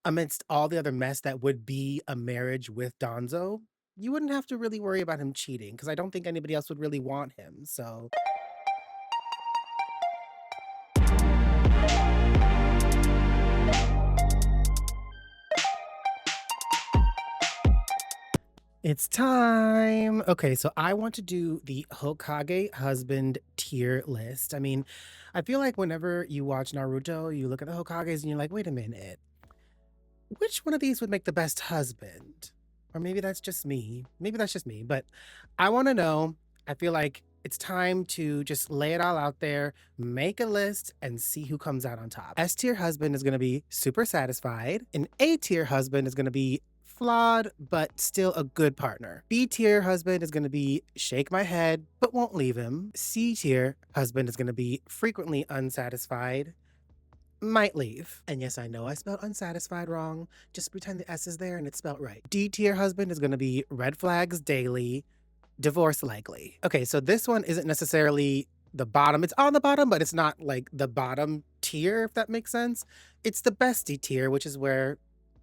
Amidst all the other mess that would be a marriage with Donzo, you wouldn't have to really worry about him cheating because I don't think anybody else would really want him. So it's time. Okay, so I want to do the Hokage husband tier list. I mean, I feel like whenever you watch Naruto, you look at the Hokages and you're like, wait a minute, which one of these would make the best husband? Or maybe that's just me. Maybe that's just me, but I want to know. I feel like it's time to just lay it all out there, make a list, and see who comes out on top. S tier husband is going to be super satisfied. An A tier husband is going to be flawed, but still a good partner. B tier husband is going to be shake my head, but won't leave him. C tier husband is going to be frequently unsatisfied, might leave. And yes, I know I spelled unsatisfied wrong. Just pretend the S is there and it's spelled right. D tier husband is going to be red flags daily, divorce likely. Okay, so this one isn't necessarily the bottom. It's on the bottom, but it's not like the bottom tier, if that makes sense. It's the bestie tier, which is where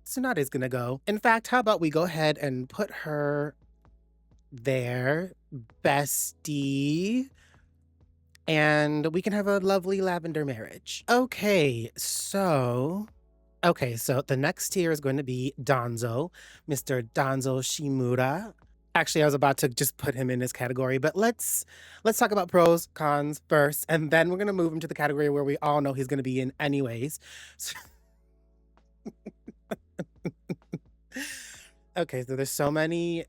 Tsunade is going to go. In fact, how about we go ahead and put her there, bestie, and we can have a lovely lavender marriage. Okay, so the next tier is going to be Danzo, Mr. Danzo Shimura. Actually, I was about to just put him in this category, but let's talk about pros, cons first, and then we're gonna move him to the category where we all know he's gonna be in anyways. Okay, so there's so many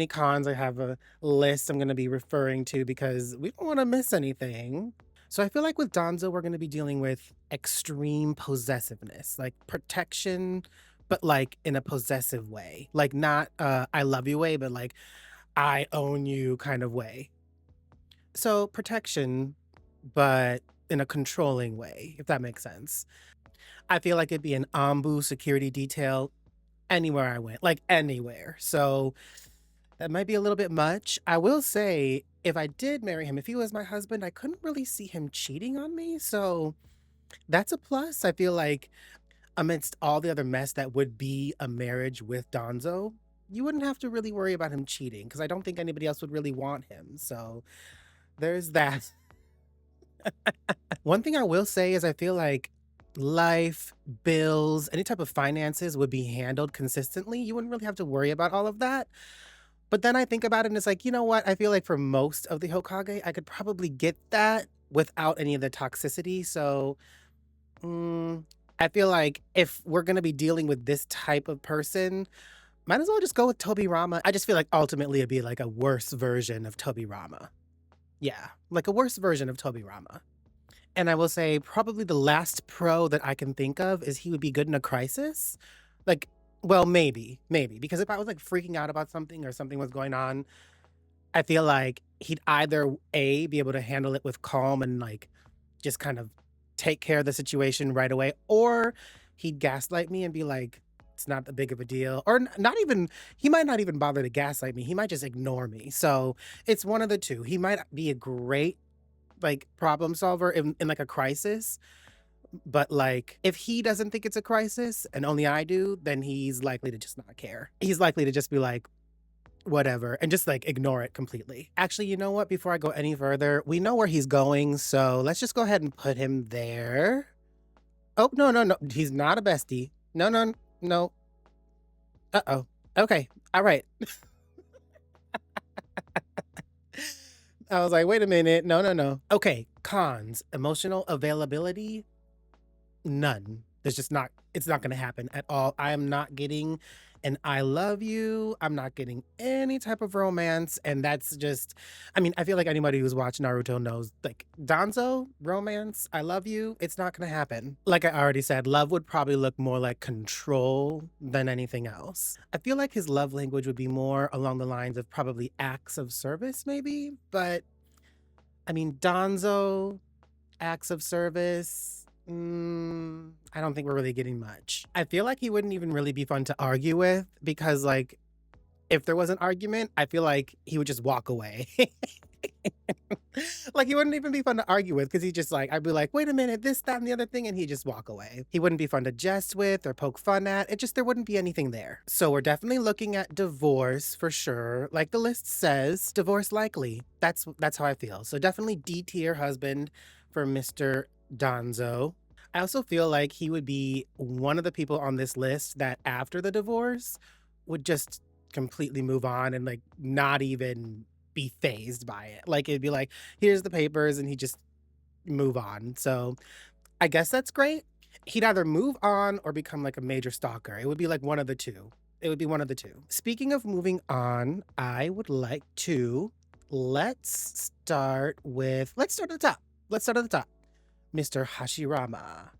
cons. I have a list I'm gonna be referring to because we don't want to miss anything. So I feel like with Donzo, we're gonna be dealing with extreme possessiveness, like protection, but like in a possessive way. Like not I love you way, but like I own you kind of way. So protection, but in a controlling way, if that makes sense. I feel like it'd be an Ambu security detail anywhere I went, like anywhere. So that might be a little bit much. I will say, if I did marry him, if he was my husband, I couldn't really see him cheating on me. So that's a plus. I feel like amidst all the other mess that would be a marriage with Donzo, you wouldn't have to really worry about him cheating because I don't think anybody else would really want him. So there's that. One thing I will say is I feel like life, bills, any type of finances would be handled consistently. You wouldn't really have to worry about all of that. But then I think about it and it's like, you know what? I feel like for most of the Hokage, I could probably get that without any of the toxicity. So I feel like if we're going to be dealing with this type of person, might as well just go with Toby Rama. I just feel like ultimately it'd be like a worse version of Toby Rama. Yeah, like a worse version of Toby Rama. And I will say probably the last pro that I can think of is he would be good in a crisis. Like, well, maybe. Because if I was like freaking out about something or something was going on, I feel like he'd either A, be able to handle it with calm and like just kind of take care of the situation right away, or he'd gaslight me and be like, it's not that big of a deal. Or not even, he might not even bother to gaslight me. He might just ignore me. So it's one of the two. He might be a great like problem solver in like a crisis, but like if he doesn't think it's a crisis and only I do, then he's likely to just not care. He's likely to just be like, whatever, and just like ignore it completely. Actually, you know what? Before I go any further, we know where he's going, so let's just go ahead and put him there. Oh, no, no, no. He's not a bestie. No, no, no. Uh-oh. Okay. All right. I was like, wait a minute. No, no, no. Okay. Cons. Emotional availability. None. There's just not, it's not going to happen at all. I am not getting an I love you. I'm not getting any type of romance. And that's just, I mean, I feel like anybody who's watched Naruto knows like Danzo, romance, I love you. It's not going to happen. Like I already said, love would probably look more like control than anything else. I feel like his love language would be more along the lines of probably acts of service, maybe. But I mean, Danzo, acts of service. I don't think we're really getting much. I feel like he wouldn't even really be fun to argue with because, like, if there was an argument, I feel like he would just walk away. Like, he wouldn't even be fun to argue with because he's just like, I'd be like, wait a minute, this, that, and the other thing. And he'd just walk away. He wouldn't be fun to jest with or poke fun at. It just, there wouldn't be anything there. So we're definitely looking at divorce for sure. Like the list says, divorce likely. That's how I feel. So definitely D tier husband for Mr. Donzo. I also feel like he would be one of the people on this list that after the divorce would just completely move on and like not even be phased by it. Like it'd be like, here's the papers, and he just move on. So I guess that's great. He'd either move on or become like a major stalker. It would be like one of the two. It would be one of the two. Speaking of moving on, I would like to let's start at the top. Let's start at the top. Mr. Hashirama.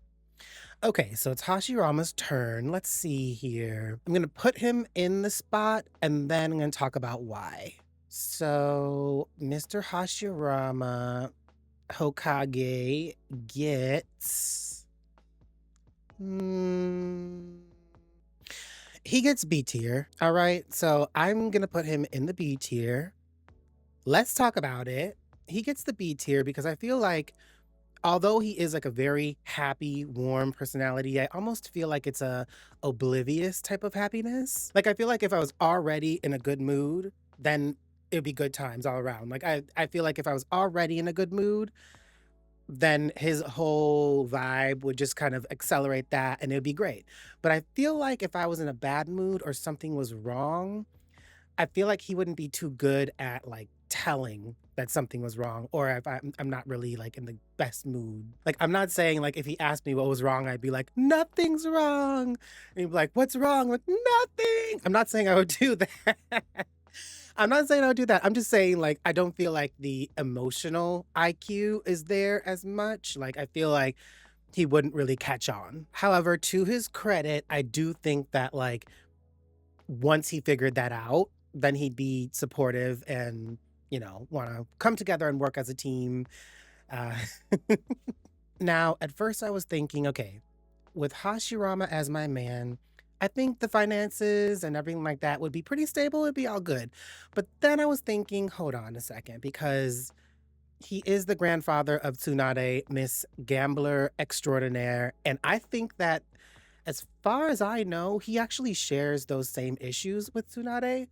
Okay, so it's Hashirama's turn. Let's see here. I'm going to put him in the spot and then I'm going to talk about why. So, Mr. Hashirama, Hokage gets. He gets B tier. All right, so I'm going to put him in the B tier. Let's talk about it. He gets the B tier because I feel like although he is like a very happy, warm personality, I almost feel like it's a oblivious type of happiness. Like I feel like if I was already in a good mood, then it'd be good times all around. Like I feel like if I was already in a good mood, then his whole vibe would just kind of accelerate that and it would be great. But I feel like if I was in a bad mood or something was wrong, I feel like he wouldn't be too good at like telling that something was wrong, or if I'm not really like in the best mood. Like I'm not saying like if he asked me what was wrong, I'd be like, nothing's wrong. And he'd be like, what's wrong? With nothing. I'm not saying I would do that. I'm not saying I would do that. I'm just saying like I don't feel like the emotional IQ is there as much. Like I feel like he wouldn't really catch on. However, to his credit, I do think that like once he figured that out, then he'd be supportive and, want to come together and work as a team. Uh, now, at first, I was thinking, okay, with Hashirama as my man, I think the finances and everything like that would be pretty stable. It'd be all good. But then I was thinking, hold on a second, because he is the grandfather of Tsunade, Miss Gambler Extraordinaire. And I think that as far as I know, he actually shares those same issues with Tsunade.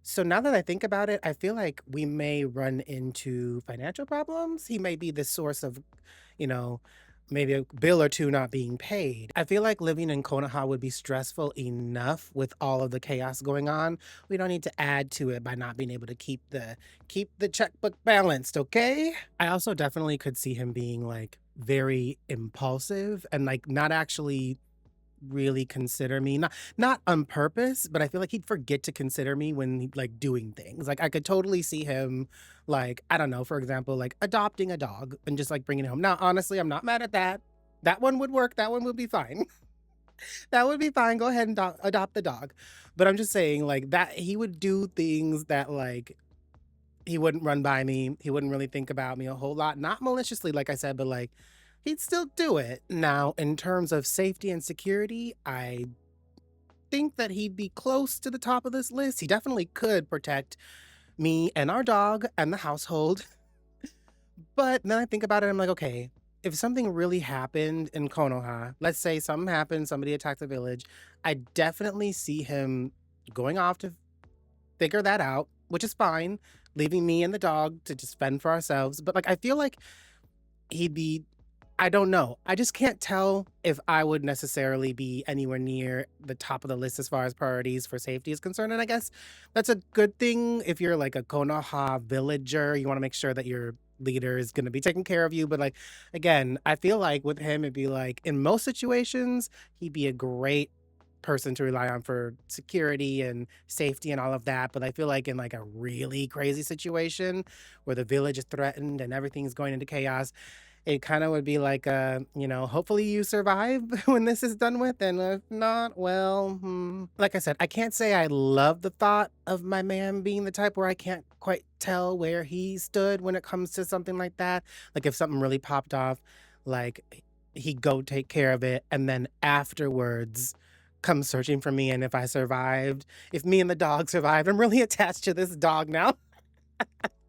So now that I think about it, I feel like we may run into financial problems. He may be the source of, you know, maybe a bill or two not being paid. I feel like living in Konoha would be stressful enough with all of the chaos going on. We don't need to add to it by not being able to keep the checkbook balanced, okay? I also definitely could see him being like very impulsive and like not actually really consider me, not on purpose, but I feel like he'd forget to consider me when like doing things. Like I could totally see him like, I don't know, for example, like adopting a dog and just like bringing it home. Now honestly, I'm not mad at that. That one would work. That one would be fine. That would be fine. Go ahead and adopt the dog. But I'm just saying like that he would do things that like he wouldn't run by me. He wouldn't really think about me a whole lot. Not maliciously, like I said, but like he'd still do it. Now, in terms of safety and security, I think that he'd be close to the top of this list. He definitely could protect me and our dog and the household. But then I think about it, I'm like, okay, if something really happened in Konoha, let's say something happened, somebody attacked the village, I definitely see him going off to figure that out, which is fine, leaving me and the dog to just fend for ourselves. But like, I feel like he'd be I don't know. I just can't tell if I would necessarily be anywhere near the top of the list as far as priorities for safety is concerned. And I guess that's a good thing if you're like a Konoha villager. You want to make sure that your leader is going to be taking care of you. But like, again, I feel like with him, it'd be like in most situations, he'd be a great person to rely on for security and safety and all of that. But I feel like in like a really crazy situation where the village is threatened and everything's going into chaos, it kind of would be like, hopefully you survive when this is done with, and if not, well, like I said, I can't say I love the thought of my man being the type where I can't quite tell where he stood when it comes to something like that. Like if something really popped off, like he'd go take care of it, and then afterwards come searching for me. And if I survived, if me and the dog survived, I'm really attached to this dog now.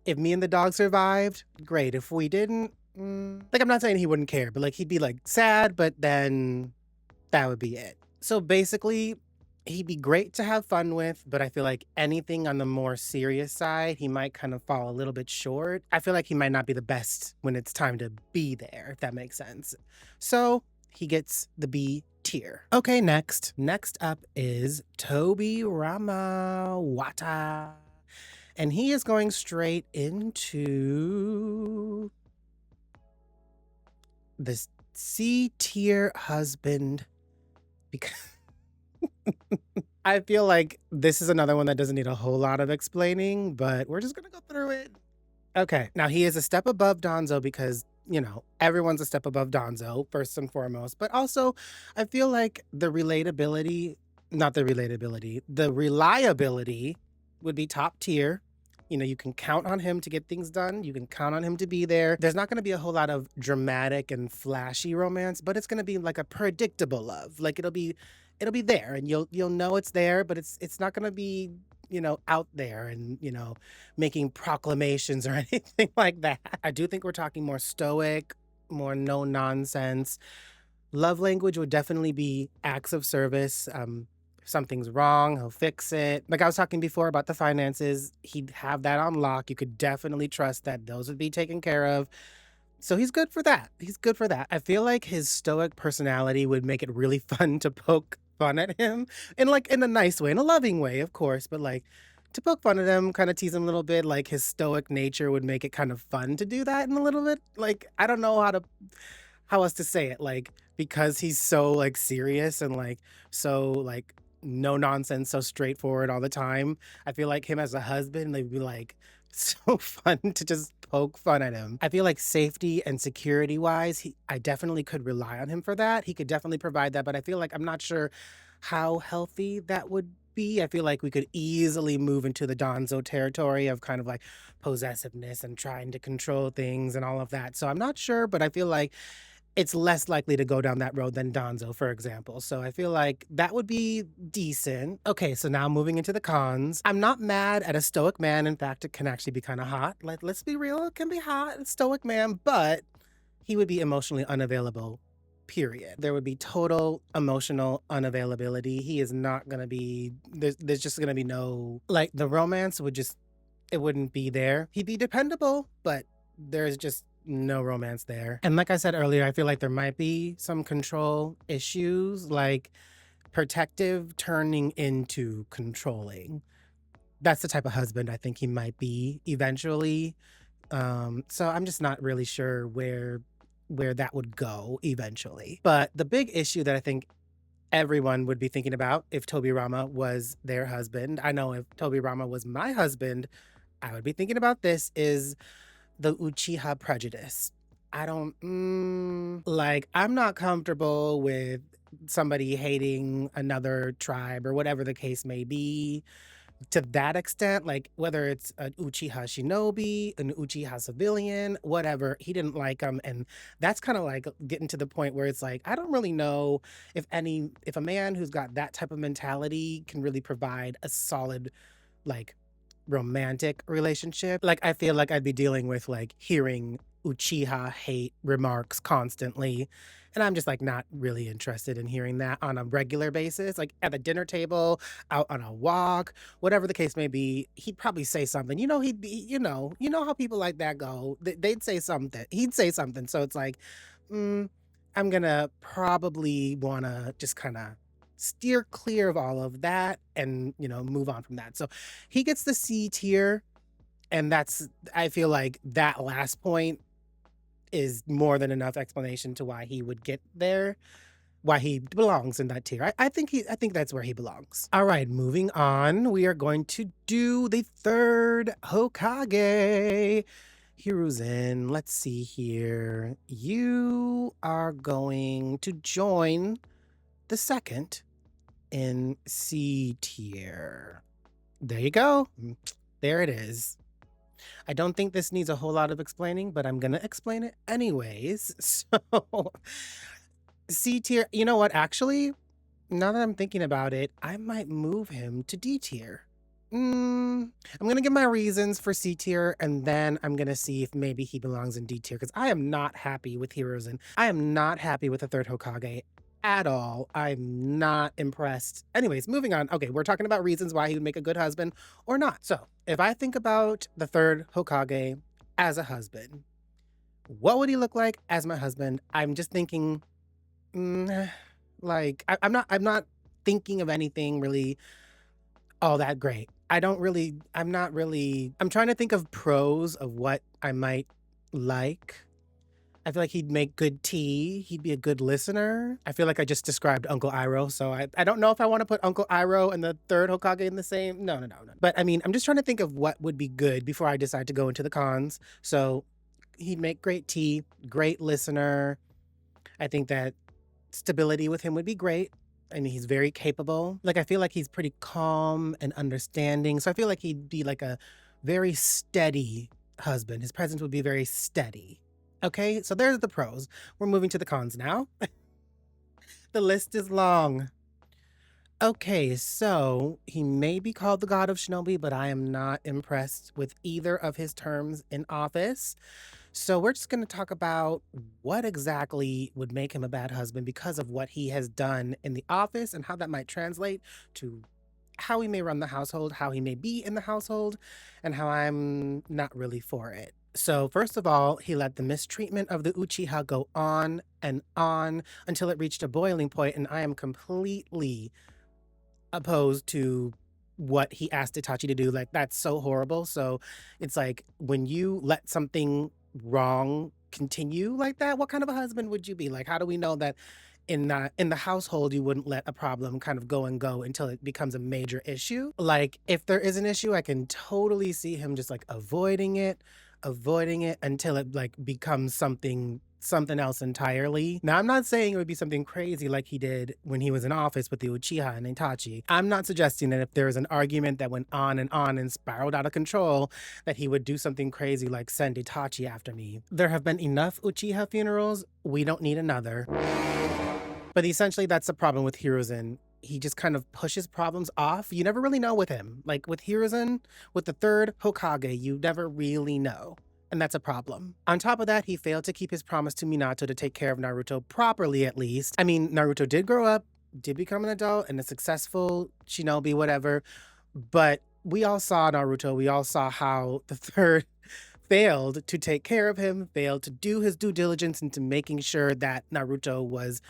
If me and the dog survived, great. If we didn't, like, I'm not saying he wouldn't care, but like he'd be like sad, but then that would be it. So basically, he'd be great to have fun with, but I feel like anything on the more serious side, he might kind of fall a little bit short. I feel like he might not be the best when it's time to be there, if that makes sense. So he gets the B tier. Okay, next. Next up is Toby Ramawata. And he is going straight into this C tier husband because I feel like this is another one that doesn't need a whole lot of explaining, but we're just gonna go through it. Okay, now he is a step above Donzo because, everyone's a step above Donzo, first and foremost. But also, I feel like the reliability would be top tier. You can count on him to get things done. You can count on him to be there. There's not going to be a whole lot of dramatic and flashy romance, but it's going to be like a predictable love. Like it'll be there and you'll know it's there, but it's not going to be, out there and, making proclamations or anything like that. I do think we're talking more stoic, more no nonsense. Love language would definitely be acts of service. If something's wrong, he'll fix it. Like I was talking before about the finances, he'd have that on lock. You could definitely trust that those would be taken care of. So he's good for that. He's good for that. I feel like his stoic personality would make it really fun to poke fun at him in a nice way, in a loving way, of course, but like to poke fun at him, kind of tease him a little bit, like his stoic nature would make it kind of fun to do that in a little bit. Like I don't know how else to say it, like because he's so like serious and like so like no nonsense, so straightforward all the time. I feel like him as a husband, they'd be like so fun to just poke fun at him. I feel like safety and security wise, I definitely could rely on him for that. He could definitely provide that, but I feel like I'm not sure how healthy that would be. I feel like we could easily move into the Donzo territory of kind of like possessiveness and trying to control things and all of that. So I'm not sure, but I feel like it's less likely to go down that road than Donzo, for example. So I feel like that would be decent. Okay, so now moving into the cons. I'm not mad at a stoic man. In fact, it can actually be kind of hot. Like, let's be real, it can be hot, a stoic man, but he would be emotionally unavailable. Period. There would be total emotional unavailability. He is not gonna be there's just gonna be no like the romance would just it wouldn't be there. He'd be dependable, but there's just no romance there. And like I said earlier, I feel like there might be some control issues, like protective turning into controlling. That's the type of husband I think he might be eventually. So I'm just not really sure where that would go eventually. But the big issue that I think everyone would be thinking about if Toby Rama was their husband, I know if Toby Rama was my husband, I would be thinking about this is the Uchiha prejudice. I don't like I'm not comfortable with somebody hating another tribe or whatever the case may be to that extent, like whether it's an Uchiha shinobi, an Uchiha civilian, whatever, he didn't like him. And that's kind of like getting to the point where it's like, I don't really know if a man who's got that type of mentality can really provide a solid, like, romantic relationship. Like, I feel like I'd be dealing with like hearing Uchiha hate remarks constantly. And I'm just like not really interested in hearing that on a regular basis, like at a dinner table, out on a walk, whatever the case may be. He'd probably say something. He'd be, how people like that go. They'd say something. He'd say something. So it's like, I'm gonna probably wanna just kind of steer clear of all of that and move on from that. So he gets the C tier, and I feel like that last point is more than enough explanation to why he would get there, why he belongs in that tier. I think that's where he belongs. All right, moving on. We are going to do the third Hokage. Hiruzen, let's see here. You are going to join the second in C tier. There you go. There it is. I don't think this needs a whole lot of explaining, but I'm going to explain it anyways. So, C tier, you know what? Actually, now that I'm thinking about it, I might move him to D tier. I'm gonna give my reasons for C tier, and then I'm gonna see if maybe he belongs in D tier, because I am not happy with Hiruzen. I am not happy with the third Hokage at all. I'm not impressed. Anyways, moving on. Okay, we're talking about reasons why he would make a good husband or not. So, if I think about the third Hokage as a husband, what would he look like as my husband? I'm just thinking, mm, I'm not thinking of anything really all that great. I'm trying to think of pros of what I might like. I feel like he'd make good tea. He'd be a good listener. I feel like I just described Uncle Iroh, so I don't know if I want to put Uncle Iroh and the third Hokage in the same. No, no, no, no. But I mean, I'm just trying to think of what would be good before I decide to go into the cons. So he'd make great tea, great listener. I think that stability with him would be great. I mean, he's very capable. Like, I feel like he's pretty calm and understanding. So I feel like he'd be like a very steady husband. His presence would be very steady. Okay, so there's the pros. We're moving to the cons now. The list is long. Okay, so he may be called the God of Shinobi, but I am not impressed with either of his terms in office. So we're just going to talk about what exactly would make him a bad husband because of what he has done in the office and how that might translate to how he may run the household, how he may be in the household, and how I'm not really for it. So, first of all, he let the mistreatment of the Uchiha go on until it reached a boiling point, and I am completely opposed to what he asked Itachi to do. Like, that's so horrible. So it's like, when you let something wrong continue like that, what kind of a husband would you be? Like, how do we know that in the household you wouldn't let a problem kind of go and go until it becomes a major issue? Like, if there is an issue, I can totally see him just like avoiding it until it like becomes something else entirely. Now, I'm not saying it would be something crazy like he did when he was in office with the Uchiha and Itachi. I'm not suggesting that if there was an argument that went on and spiraled out of control, that he would do something crazy like send Itachi after me. There have been enough Uchiha funerals. We don't need another. But essentially, that's the problem with Hiruzen. He just kind of pushes problems off. You never really know with him. Like with Hiruzen, with the third Hokage, you never really know. And that's a problem. On top of that, he failed to keep his promise to Minato to take care of Naruto properly, at least. I mean, Naruto did grow up, did become an adult, and a successful shinobi, whatever. But we all saw Naruto. We all saw how the third failed to take care of him, failed to do his due diligence into making sure that Naruto was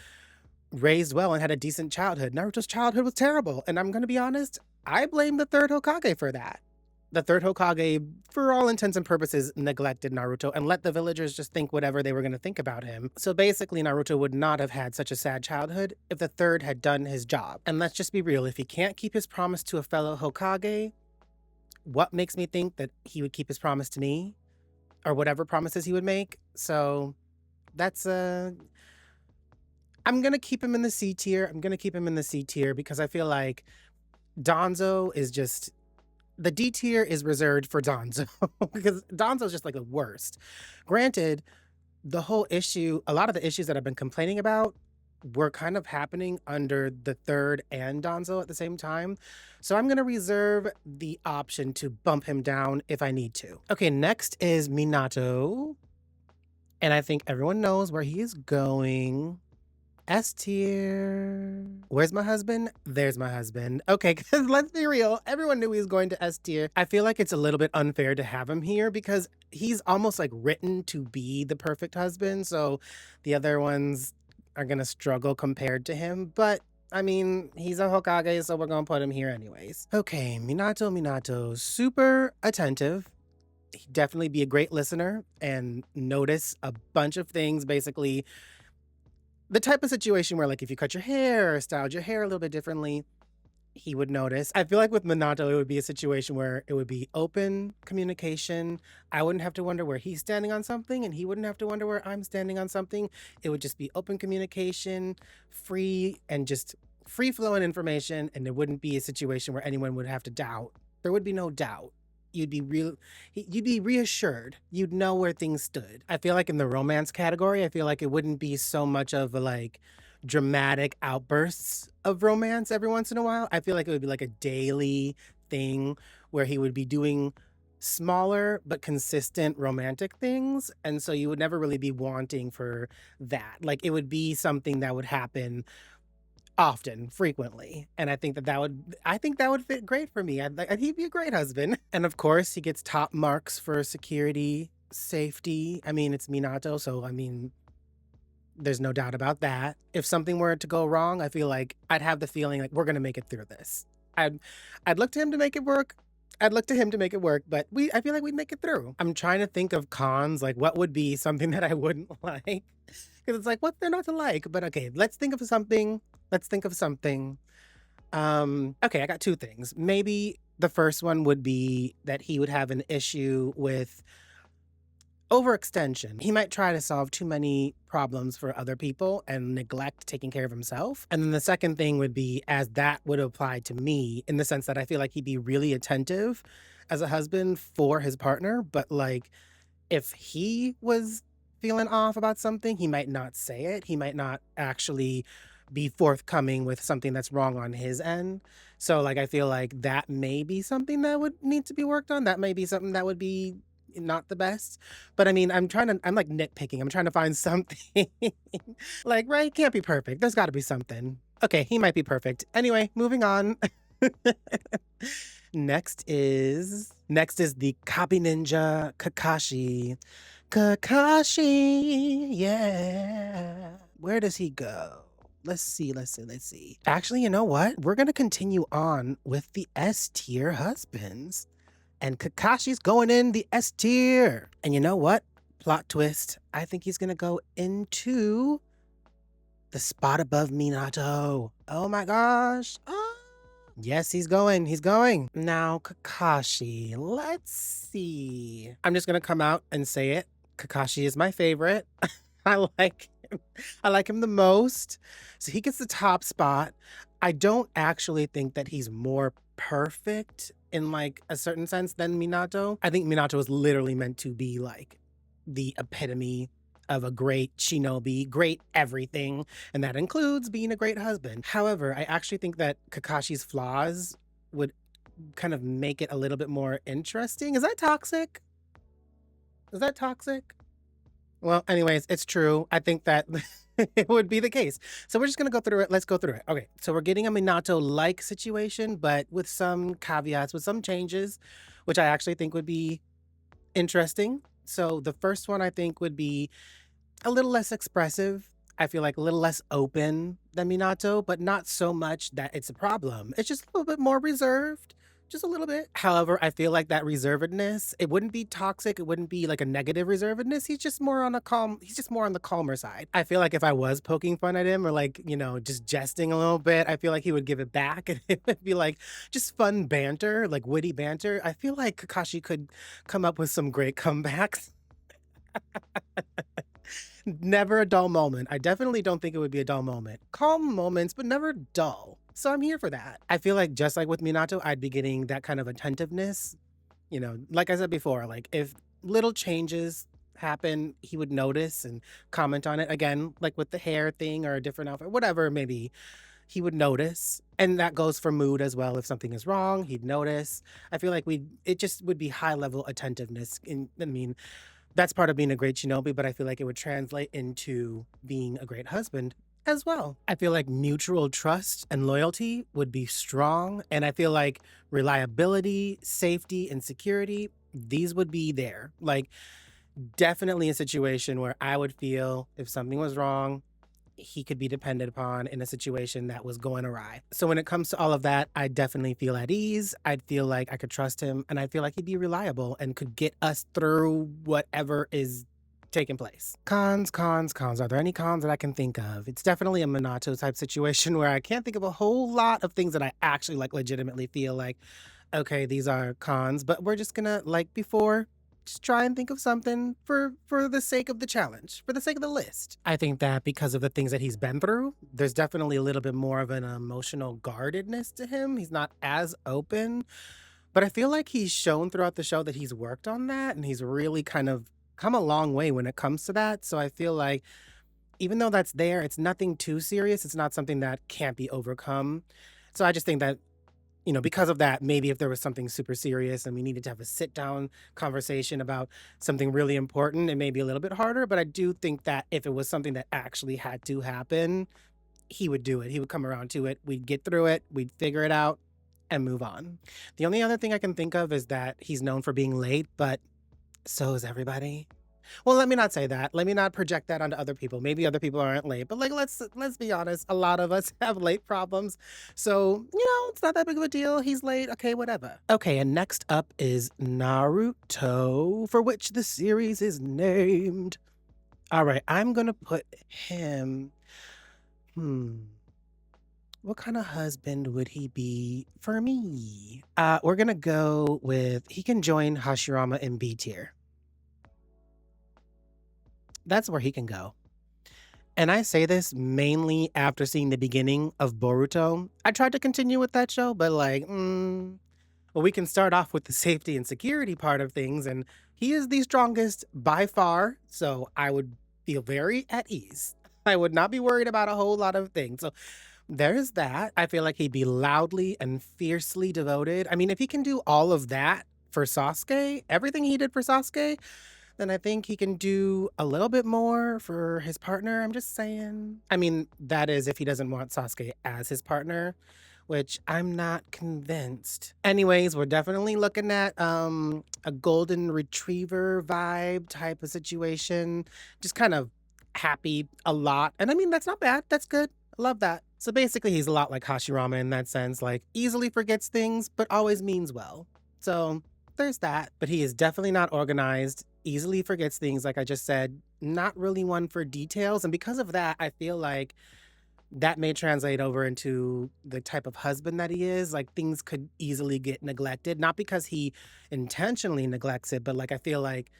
raised well and had a decent childhood. Naruto's childhood was terrible. And I'm going to be honest, I blame the third Hokage for that. The third Hokage, for all intents and purposes, neglected Naruto and let the villagers just think whatever they were going to think about him. So basically, Naruto would not have had such a sad childhood if the third had done his job. And let's just be real, if he can't keep his promise to a fellow Hokage, what makes me think that he would keep his promise to me? Or whatever promises he would make? So that's I'm gonna keep him in the C tier. I'm gonna keep him in the C tier because I feel like Donzo is just the D tier is reserved for Donzo because Donzo's just like the worst. Granted, the whole issue, a lot of the issues that I've been complaining about were kind of happening under the third and Donzo at the same time. So I'm gonna reserve the option to bump him down if I need to. Okay, next is Minato. And I think everyone knows where he is going. S tier. Where's my husband? There's my husband. Okay, because let's be real, everyone knew he was going to S tier. I feel like it's a little bit unfair to have him here because he's almost like written to be the perfect husband. So the other ones are going to struggle compared to him. But I mean, he's a Hokage, so we're going to put him here anyways. Okay, Minato, super attentive. He'd definitely be a great listener and notice a bunch of things, basically the type of situation where, like, if you cut your hair or styled your hair a little bit differently, he would notice. I feel like with Minato, it would be a situation where it would be open communication. I wouldn't have to wonder where he's standing on something, and he wouldn't have to wonder where I'm standing on something. It would just be open communication, free, and just free flowing information, and there wouldn't be a situation where anyone would have to doubt. There would be no doubt. You'd be reassured. You'd know where things stood. I feel like in the romance category, I feel like it wouldn't be so much of a like dramatic outbursts of romance every once in a while. I feel like it would be like a daily thing where he would be doing smaller but consistent romantic things. And so you would never really be wanting for that. Like it would be something that would happen often, frequently. And I think that would fit great for me. He'd be a great husband. And of course, he gets top marks for security, safety. I mean, it's Minato, so I mean, there's no doubt about that. If something were to go wrong, I feel like I'd have the feeling like we're gonna make it through this. I'd I'd look to him to make it work. I'd look to him to make it work, but I feel like we'd make it through. I'm trying to think of cons, like what would be something that I wouldn't like. Because it's like, what they're not to like. But okay, let's think of something. Let's think of something. Okay, I got two things. Maybe the first one would be that he would have an issue with overextension. He might try to solve too many problems for other people and neglect taking care of himself. And then the second thing would be, as that would apply to me, in the sense that I feel like he'd be really attentive as a husband for his partner, but like if he was feeling off about something, he might not say it. He might not actually be forthcoming with something that's wrong on his end. So like I feel like that may be something that would need to be worked on. That may be something that would be not the best. But I mean, I'm like nitpicking. I'm trying to find something. Like, right? Can't be perfect. There's got to be something. Okay, he might be perfect. Anyway, moving on. Next is the copy ninja Kakashi. Kakashi, yeah. Where does he go? Let's see. Actually, you know what? We're gonna continue on with the S tier husbands. And Kakashi's going in the S tier. And you know what? Plot twist. I think he's gonna go into the spot above Minato. Oh my gosh. Oh. Yes, he's going. He's going. Now, Kakashi. Let's see. I'm just gonna come out and say it. Kakashi is my favorite. I like him. I like him the most. So he gets the top spot. I don't actually think that he's more perfect in like a certain sense than Minato. I think Minato is literally meant to be like the epitome of a great shinobi, great everything, and that includes being a great husband. However, I actually think that Kakashi's flaws would kind of make it a little bit more interesting. Is that toxic? Is that toxic? Well, anyways, it's true. I think that it would be the case. So we're just gonna go through it. Let's go through it. Okay, so we're getting a Minato-like situation, but with some caveats, with some changes, which I actually think would be interesting. So the first one I think would be a little less expressive. I feel like a little less open than Minato, but not so much that it's a problem. It's just a little bit more reserved, just a little bit. However, I feel like that reservedness, it wouldn't be toxic. It wouldn't be like a negative reservedness. He's just more on the calmer side. I feel like if I was poking fun at him or like, just jesting a little bit, I feel like he would give it back and it would be like just fun banter, like witty banter. I feel like Kakashi could come up with some great comebacks. Never a dull moment. I definitely don't think it would be a dull moment. Calm moments, but never dull. So I'm here for that. I feel like just like with Minato, I'd be getting that kind of attentiveness. Like I said before, like if little changes happen, he would notice and comment on it. Again, like with the hair thing or a different outfit, whatever maybe, he would notice. And that goes for mood as well. If something is wrong, he'd notice. I feel like it just would be high level attentiveness. I mean, that's part of being a great shinobi, but I feel like it would translate into being a great husband as well. I feel like mutual trust and loyalty would be strong. And I feel like reliability, safety, and security, these would be there. Like, definitely a situation where I would feel if something was wrong, he could be depended upon in a situation that was going awry. So when it comes to all of that, I definitely feel at ease. I'd feel like I could trust him and I feel like he'd be reliable and could get us through whatever is taking place. Cons. Are there any cons that I can think of? It's definitely a Minato type situation where I can't think of a whole lot of things that I actually like legitimately feel like, okay, these are cons, but we're just gonna, like before, just try and think of something for the sake of the challenge, for the sake of the list. I think that because of the things that he's been through, there's definitely a little bit more of an emotional guardedness to him. He's not as open, but I feel like he's shown throughout the show that he's worked on that and he's really kind of come a long way when it comes to that. So I feel like even though that's there, it's nothing too serious. It's not something that can't be overcome. So I just think that because of that, maybe if there was something super serious and we needed to have a sit down conversation about something really important, it may be a little bit harder. But I do think that if it was something that actually had to happen, he would do it. He would come around to it. We'd get through it. We'd figure it out and move on. The only other thing I can think of is that he's known for being late, but so is everybody. Well, let me not say that. Let me not project that onto other people. Maybe other people aren't late, but like let's be honest. A lot of us have late problems. So, it's not that big of a deal. He's late. Okay, whatever. Okay, and next up is Naruto, for which the series is named. All right, I'm going to put him. Hmm. What kind of husband would he be for me? We're going to go with he can join Hashirama in B tier. That's where he can go. And I say this mainly after seeing the beginning of Boruto. I tried to continue with that show, but well, we can start off with the safety and security part of things, and he is the strongest by far, so I would feel very at ease. I would not be worried about a whole lot of things. So there's that. I feel like he'd be loudly and fiercely devoted. I mean, if he can do all of that for Sasuke, everything he did for Sasuke, then I think he can do a little bit more for his partner. I'm just saying. I mean, that is if he doesn't want Sasuke as his partner, which I'm not convinced. Anyways, we're definitely looking at a golden retriever vibe type of situation. Just kind of happy a lot. And I mean, that's not bad. That's good. I love that. So basically, he's a lot like Hashirama in that sense, like easily forgets things, but always means well. So there's that. But he is definitely not organized, easily forgets things, like I just said, not really one for details. And because of that, I feel like that may translate over into the type of husband that he is. Like things could easily get neglected, not because he intentionally neglects it, but like I feel like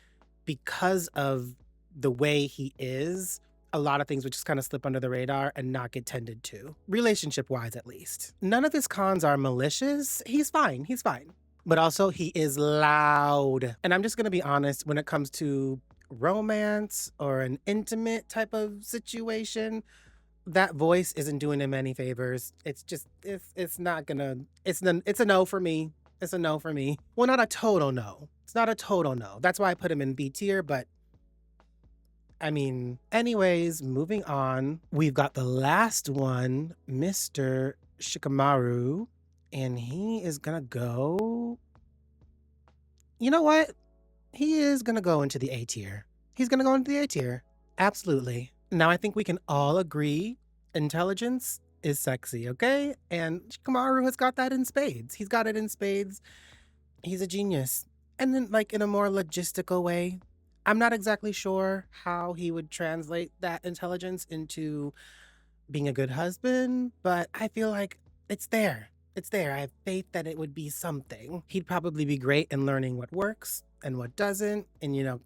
because of the way he is, a lot of things would just kind of slip under the radar and not get tended to, relationship wise at least. None of his cons are malicious. He's fine. He's fine. But also, he is loud. And I'm just going to be honest when it comes to romance or an intimate type of situation, that voice isn't doing him any favors. It's just, it's not gonna, it's a no for me. It's a no for me. Well, not a total no. It's not a total no. That's why I put him in B tier, but I mean, anyways, moving on. We've got the last one, Mr. Shikamaru, and he is gonna go. You know what? He is gonna go into the A tier. He's gonna go into the A tier. Absolutely. Now I think we can all agree intelligence is sexy, okay? And Shikamaru has got that in spades. He's got it in spades. He's a genius. And then, like, in a more logistical way, I'm not exactly sure how he would translate that intelligence into being a good husband, but I feel like it's there. It's there. I have faith that it would be something. He'd probably be great in learning what works and what doesn't, and,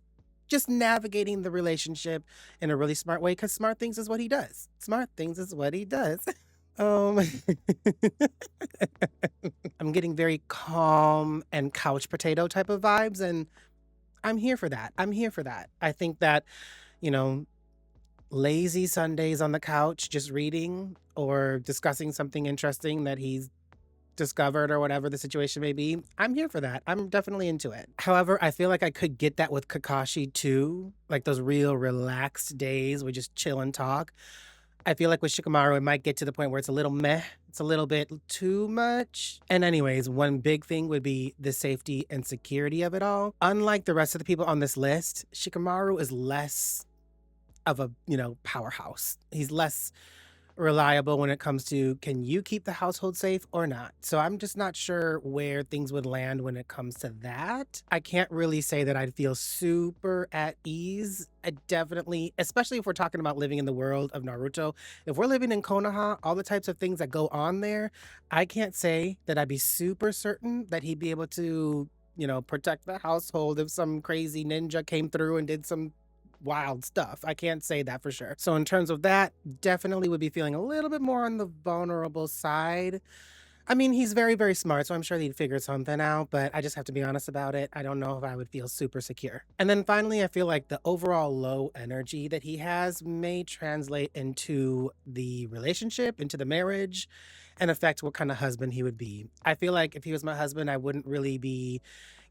just navigating the relationship in a really smart way, because smart things is what he does. Smart things is what he does. Um, I'm getting very calm and couch potato type of vibes, and I'm here for that. I'm here for that. I think that, you know, lazy Sundays on the couch, just reading or discussing something interesting that he's discovered or whatever the situation may be, I'm here for that. I'm definitely into it. However, I feel like I could get that with Kakashi too, like those real relaxed days we just chill and talk. I feel like with Shikamaru, it might get to the point where it's a little meh. It's a little bit too much. And anyways, one big thing would be the safety and security of it all. Unlike the rest of the people on this list, Shikamaru is less of a, powerhouse. He's less reliable when it comes to can you keep the household safe or not. So I'm just not sure where things would land when it comes to that. I can't really say that I'd feel super at ease. I definitely, especially if we're talking about living in the world of Naruto, if we're living in Konoha, all the types of things that go on there, I can't say that I'd be super certain that he'd be able to, protect the household if some crazy ninja came through and did some wild stuff. I can't say that for sure. So in terms of that, definitely would be feeling a little bit more on the vulnerable side. I mean, he's very, very smart, so I'm sure he'd figure something out, but I just have to be honest about it. I don't know if I would feel super secure. And then finally, I feel like the overall low energy that he has may translate into the relationship, into the marriage. and affect what kind of husband he would be. I feel like if he was my husband, I wouldn't really be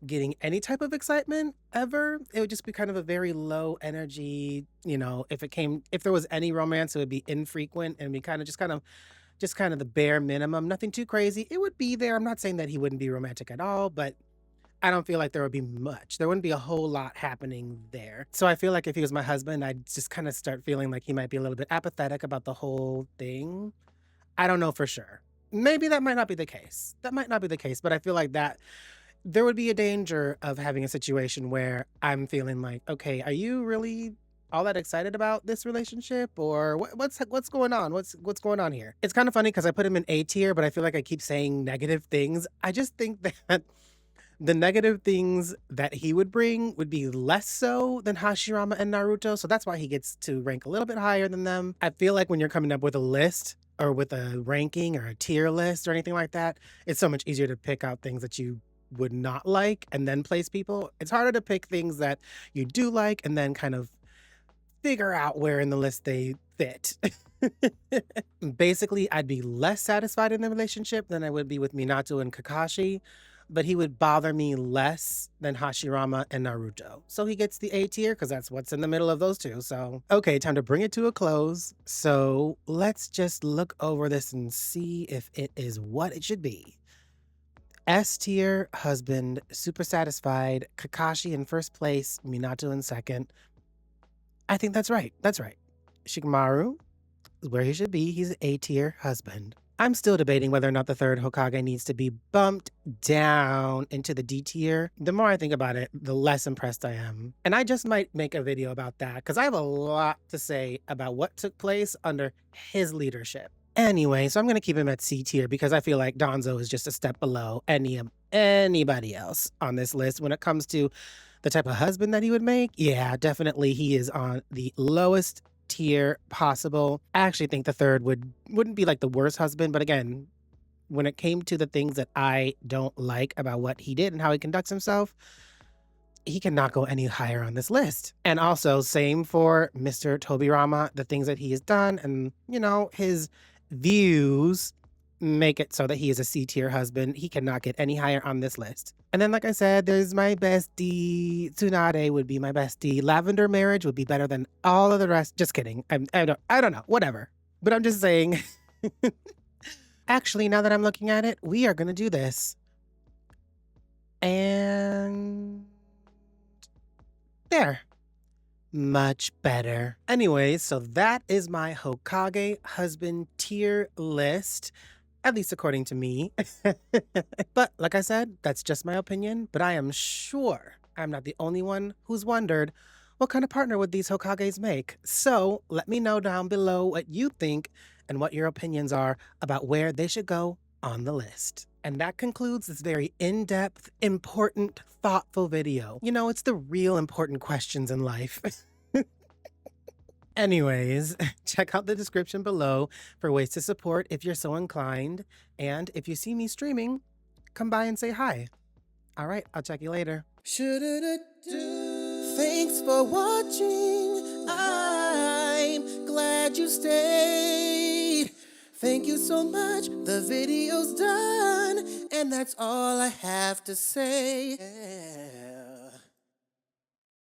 getting any type of excitement ever. It would just be kind of a very low energy, if there was any romance, it would be infrequent and be kind of the bare minimum, nothing too crazy. It would be there. I'm not saying that he wouldn't be romantic at all, but I don't feel like there would be much. There wouldn't be a whole lot happening there. So I feel like if he was my husband, I'd just kind of start feeling like he might be a little bit apathetic about the whole thing. I don't know for sure. Maybe that might not be the case. That might not be the case, but I feel like that there would be a danger of having a situation where I'm feeling like, okay, are you really all that excited about this relationship, or what's going on? What's going on here? It's kind of funny because I put him in A tier, but I feel like I keep saying negative things. I just think that the negative things that he would bring would be less so than Hashirama and Naruto, so that's why he gets to rank a little bit higher than them. I feel like when you're coming up with a list or with a ranking or a tier list or anything like that, it's so much easier to pick out things that you would not like and then place people. It's harder to pick things that you do like and then kind of figure out where in the list they fit. Basically, I'd be less satisfied in the relationship than I would be with Minato and Kakashi, but he would bother me less than Hashirama and Naruto. So he gets the A tier because that's what's in the middle of those two. So, okay, time to bring it to a close. So let's just look over this and see if it is what it should be. S tier, husband, super satisfied, Kakashi in first place, Minato in second. I think that's right. That's right. Shikamaru is where he should be. He's an A tier husband. I'm still debating whether or not the third Hokage needs to be bumped down into the D tier. The more I think about it, the less impressed I am. And I just might make a video about that because I have a lot to say about what took place under his leadership. Anyway, so I'm going to keep him at C tier because I feel like Danzo is just a step below anybody else on this list when it comes to the type of husband that he would make. Yeah, definitely he is on the lowest tier possible. I actually think the third wouldn't be like the worst husband, but again, when it came to the things that I don't like about what he did and how he conducts himself, he cannot go any higher on this list. And also, same for Mr. Tobirama, the things that he has done and, his views make it so that he is a C tier husband. He cannot get any higher on this list. And then, like I said, there's my bestie. Tsunade would be my bestie. Lavender Marriage would be better than all of the rest. Just kidding. I don't know. Whatever. But I'm just saying. Actually, now that I'm looking at it, we are going to do this. And there. Much better. Anyway, so that is my Hokage husband tier list, at least according to me. But like I said, that's just my opinion, but I am sure I'm not the only one who's wondered what kind of partner would these Hokages make. So let me know down below what you think and what your opinions are about where they should go on the list. And that concludes this very in-depth, important, thoughtful video. It's the real important questions in life. Anyways, check out the description below for ways to support if you're so inclined. And if you see me streaming, come by and say hi. All right, I'll check you later. Thanks for watching. I'm glad you stayed. Thank you so much. The video's done. And that's all I have to say. Yeah.